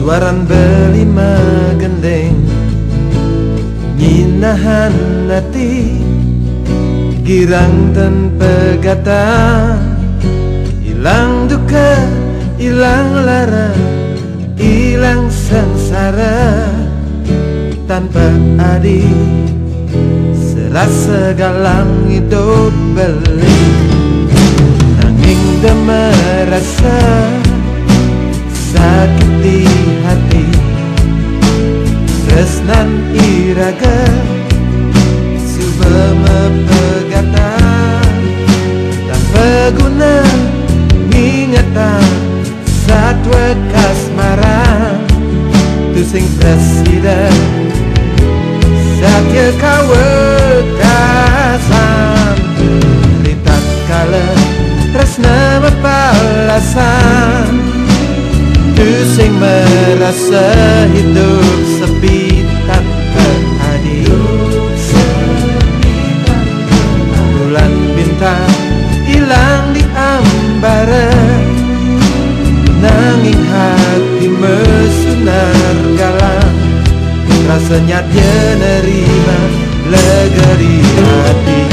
Suaran beli magendeng nyinahan hati girang dan pegata, ilang duka, ilang lara, ilang sengsara tanpa adi serasa galang hidup beli nanging dah merasa sakit di hati resnan iraga subama pegata tanpa guna ngingatan satwa kasmaran tu sing presiden satya kawekasan lintat kala tresna mapalasan tu sing merasa hidup sepi tanpa adil bulan bintang hilang di ambara nanging hati mesunar galang rasanya dia nerima lega di hati.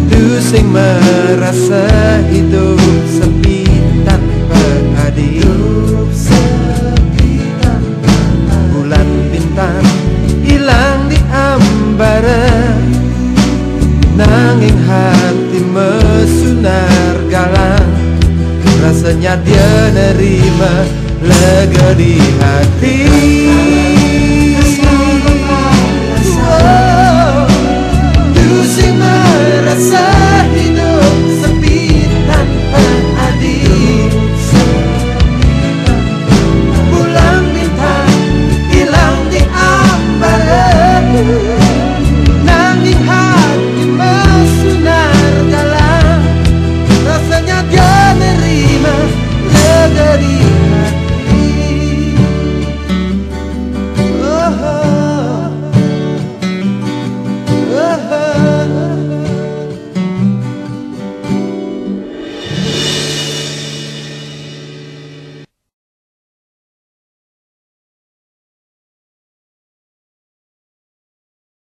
Tu sing merasa hidup sepi tanpa adil bulan bintang hilang di ambara nanging hati mesunar galang rasanya dia nerima lega di hati.